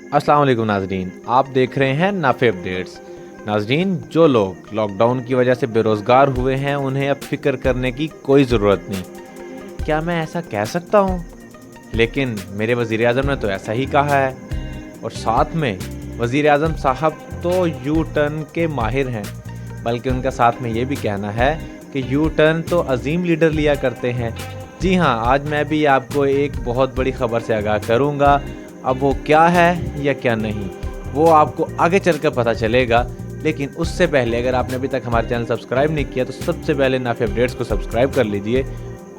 अस्सलाम वालेकुम नाजरीन, आप देख रहे हैं नाफे अपडेट्स। नाजरीन, जो लोग लॉकडाउन की वजह से बेरोज़गार हुए हैं उन्हें अब फिक्र करने की कोई ज़रूरत नहीं। क्या मैं ऐसा कह सकता हूँ? लेकिन मेरे वज़ीर आज़म ने तो ऐसा ही कहा है। और साथ में वज़ीर आज़म साहब तो यू टर्न के माहिर हैं, बल्कि उनका साथ में ये भी कहना है कि यू टर्न तो अजीम लीडर लिया करते हैं। जी हाँ, आज मैं भी आपको एक बहुत बड़ी खबर से आगाह करूँगा। अब वो क्या है या क्या नहीं, वो आपको आगे चलकर पता चलेगा। लेकिन उससे पहले अगर आपने अभी तक हमारे चैनल सब्सक्राइब नहीं किया तो सबसे पहले नाफे अपडेट्स को सब्सक्राइब कर लीजिए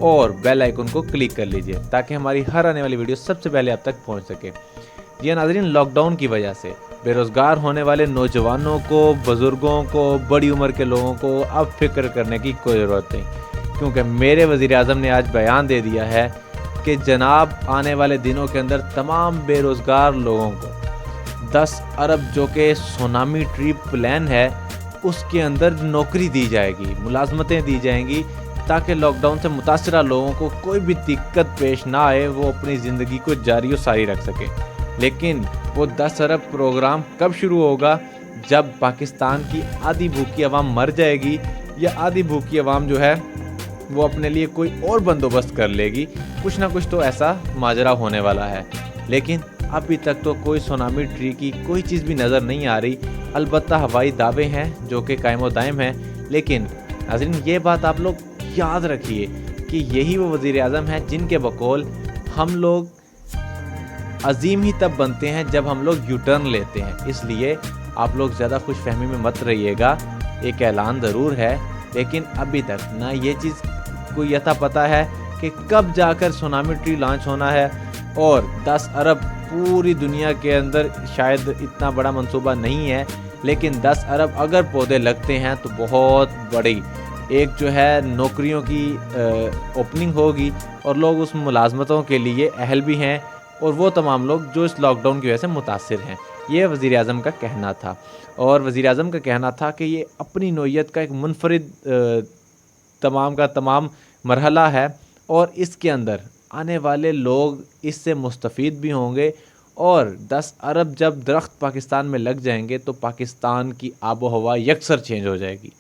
और बेल आइकन को क्लिक कर लीजिए ताकि हमारी हर आने वाली वीडियो सबसे पहले आप तक पहुंच सके। जी नाज़रीन, लॉकडाउन की वजह से बेरोज़गार होने वाले नौजवानों को, बुज़ुर्गों को, बड़ी उम्र के लोगों को अब फिक्र करने की कोई ज़रूरत नहीं, क्योंकि मेरे वज़ीर आज़म ने आज बयान दे दिया है कि जनाब आने वाले दिनों के अंदर तमाम बेरोज़गार लोगों को 10 अरब जो कि सुनामी ट्री प्लान है उसके अंदर नौकरी दी जाएगी, मुलाजमतें दी जाएंगी, ताकि लॉकडाउन से मुतासरा लोगों को कोई भी दिक्कत पेश ना आए, वो अपनी ज़िंदगी को जारी और सारी रख सके। लेकिन वो 10 अरब प्रोग्राम कब शुरू होगा? जब पाकिस्तान की आधी भूखी आवाम मर जाएगी या आधी भूखी आवाम जो है वो अपने लिए कोई और बंदोबस्त कर लेगी। कुछ ना कुछ तो ऐसा माजरा होने वाला है। लेकिन अभी तक तो कोई सुनामी ट्री की कोई चीज़ भी नज़र नहीं आ रही। अलबत्ता हवाई दावे हैं जो कि कायम दायम हैं। लेकिन नाज़रीन, ये बात आप लोग याद रखिए कि यही वो वज़ीर आज़म हैं जिनके बकौल हम लोग अजीम ही तब बनते हैं जब हम लोग यू टर्न लेते हैं। इसलिए आप लोग ज़्यादा खुश फहमी में मत रहिएगा। एक ऐलान ज़रूर है, लेकिन अभी तक ना ये चीज़ कोई यथा पता है कि कब जाकर सुनामी ट्री लॉन्च होना है। और 10 अरब पूरी दुनिया के अंदर शायद इतना बड़ा मंसूबा नहीं है, लेकिन 10 अरब अगर पौधे लगते हैं तो बहुत बड़ी एक जो है नौकरियों की ओपनिंग होगी और लोग उस मुलाजमतों के लिए अहल भी हैं, और वो तमाम लोग जो इस लॉकडाउन की वजह से मुतासिर हैं। ये वज़ीर आज़म का कहना था। और वज़ीर आज़म का कहना था कि ये अपनी नौइयत का एक मुनफरिद तमाम का तमाम मरहला है, और इसके अंदर आने वाले लोग इससे मुस्तफ़ीद भी होंगे। और 10 अरब जब दरख्त पाकिस्तान में लग जाएंगे तो पाकिस्तान की आबो हवा यकसर चेंज हो जाएगी।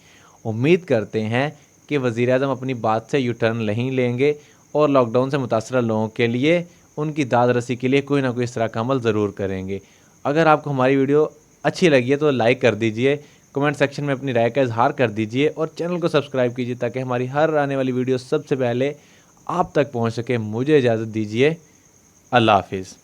उम्मीद करते हैं कि वज़ीर आज़म अपनी बात से यू टर्न नहीं लेंगे और लॉकडाउन से मुतासर लोगों के लिए, उनकी दाद रसी के लिए कोई ना कोई इस तरह का अमल ज़रूर करेंगे। अगर आपको हमारी वीडियो अच्छी लगी है तो लाइक कर दीजिए, कमेंट सेक्शन में अपनी राय का इजहार कर दीजिए और चैनल को सब्सक्राइब कीजिए ताकि हमारी हर आने वाली वीडियो सबसे पहले आप तक पहुंच सके। मुझे इजाज़त दीजिए। अल्लाह हाफिज़।